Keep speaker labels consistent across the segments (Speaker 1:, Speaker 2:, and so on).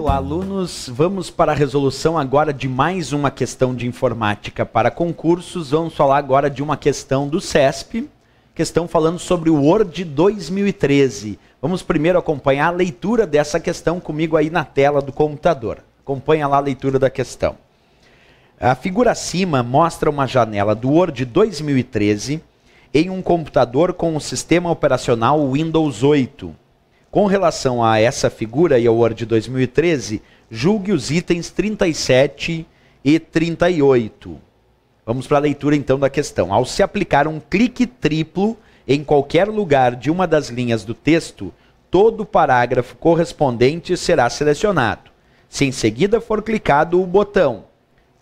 Speaker 1: Olá, alunos. Vamos para a resolução agora de mais uma questão de informática para concursos. Vamos falar agora de uma questão do CESP, questão falando sobre o Word 2013. Vamos primeiro acompanhar a leitura dessa questão comigo aí na tela do computador. Acompanha lá a leitura da questão. A figura acima mostra uma janela do Word 2013 em um computador com o sistema operacional Windows 8. Com relação a essa figura e ao Word 2013, julgue os itens 37 e 38. Vamos para a leitura então da questão. Ao se aplicar um clique triplo em qualquer lugar de uma das linhas do texto, todo o parágrafo correspondente será selecionado. Se em seguida for clicado o botão,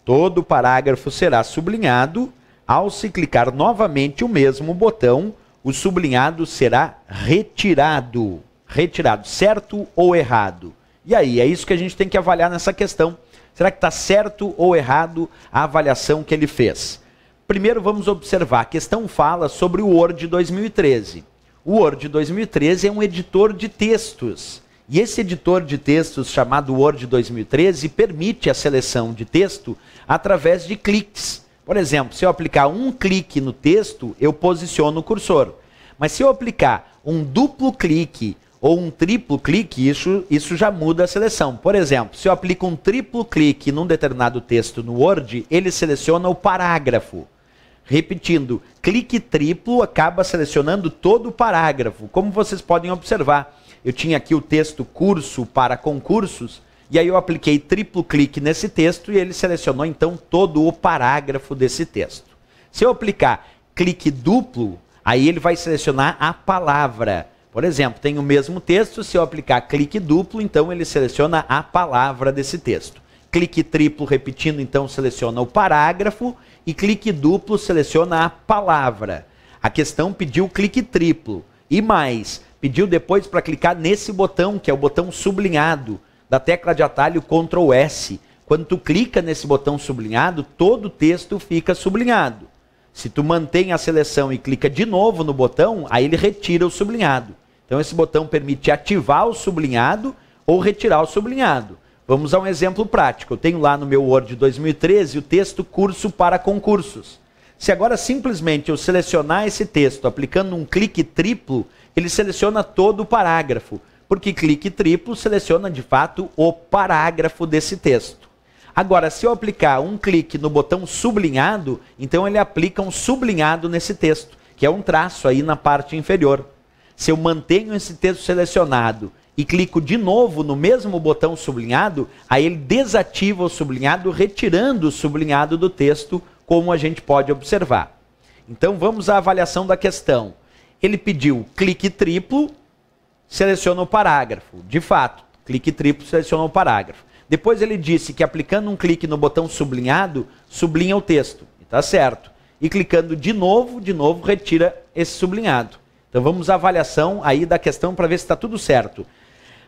Speaker 1: todo o parágrafo será sublinhado. Ao se clicar novamente o mesmo botão, o sublinhado será retirado. Retirado, certo ou errado? E aí, é isso que a gente tem que avaliar nessa questão. Será que está certo ou errado a avaliação que ele fez? Primeiro vamos observar, a questão fala sobre o Word 2013. O Word 2013 é um editor de textos. E esse editor de textos chamado Word 2013 permite a seleção de texto através de cliques. Por exemplo, se eu aplicar um clique no texto, eu posiciono o cursor. Mas se eu aplicar um duplo clique ou um triplo clique, isso já muda a seleção. Por exemplo, se eu aplico um triplo clique num determinado texto no Word, ele seleciona o parágrafo. Repetindo, clique triplo acaba selecionando todo o parágrafo. Como vocês podem observar, eu tinha aqui o texto curso para concursos, e aí eu apliquei triplo clique nesse texto e ele selecionou então todo o parágrafo desse texto. Se eu aplicar clique duplo, aí ele vai selecionar a palavra. Por exemplo, tem o mesmo texto, se eu aplicar clique duplo, então ele seleciona a palavra desse texto. Clique triplo, repetindo, então seleciona o parágrafo, e clique duplo seleciona a palavra. A questão pediu clique triplo, e mais, pediu depois para clicar nesse botão, que é o botão sublinhado, da tecla de atalho Ctrl S. Quando tu clica nesse botão sublinhado, todo o texto fica sublinhado. Se tu mantém a seleção e clica de novo no botão, aí ele retira o sublinhado. Então esse botão permite ativar o sublinhado ou retirar o sublinhado. Vamos a um exemplo prático. Eu tenho lá no meu Word 2013 o texto curso para concursos. Se agora simplesmente eu selecionar esse texto aplicando um clique triplo, ele seleciona todo o parágrafo, porque clique triplo seleciona de fato o parágrafo desse texto. Agora, se eu aplicar um clique no botão sublinhado, então ele aplica um sublinhado nesse texto, que é um traço aí na parte inferior. Se eu mantenho esse texto selecionado e clico de novo no mesmo botão sublinhado, aí ele desativa o sublinhado, retirando o sublinhado do texto, como a gente pode observar. Então vamos à avaliação da questão. Ele pediu clique triplo, seleciona o parágrafo. De fato, clique triplo seleciona o parágrafo. Depois ele disse que aplicando um clique no botão sublinhado, sublinha o texto. Está certo. E clicando de novo retira esse sublinhado. Então vamos à avaliação aí da questão para ver se está tudo certo.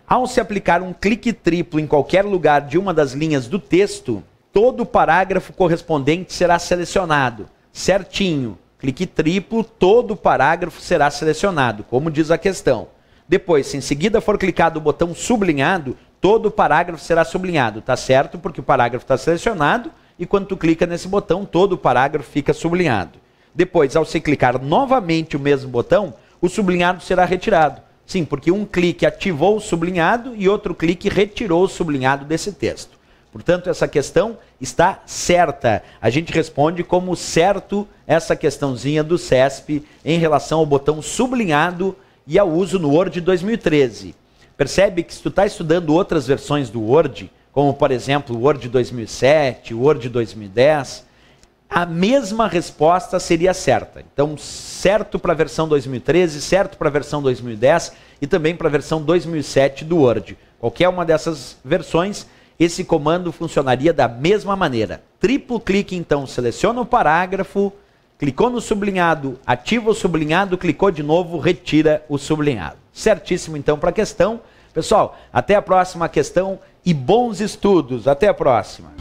Speaker 1: Ao se aplicar um clique triplo em qualquer lugar de uma das linhas do texto, todo o parágrafo correspondente será selecionado. Certinho. Clique triplo, todo o parágrafo será selecionado, como diz a questão. Depois, se em seguida for clicado o botão sublinhado, todo o parágrafo será sublinhado. Está certo, porque o parágrafo está selecionado, e quando tu clica nesse botão, todo o parágrafo fica sublinhado. Depois, ao se clicar novamente o mesmo botão, o sublinhado será retirado. Sim, porque um clique ativou o sublinhado e outro clique retirou o sublinhado desse texto. Portanto, essa questão está certa. A gente responde como certo essa questãozinha do CESP em relação ao botão sublinhado e ao uso no Word 2013. Percebe que se tu está estudando outras versões do Word, como por exemplo o Word 2007, o Word 2010, a mesma resposta seria certa. Então, certo para a versão 2013, certo para a versão 2010 e também para a versão 2007 do Word. Qualquer uma dessas versões, esse comando funcionaria da mesma maneira. Triplo clique, então, seleciona o parágrafo, clicou no sublinhado, ativa o sublinhado, clicou de novo, retira o sublinhado. Certíssimo, então, para a questão. Pessoal, até a próxima questão e bons estudos. Até a próxima.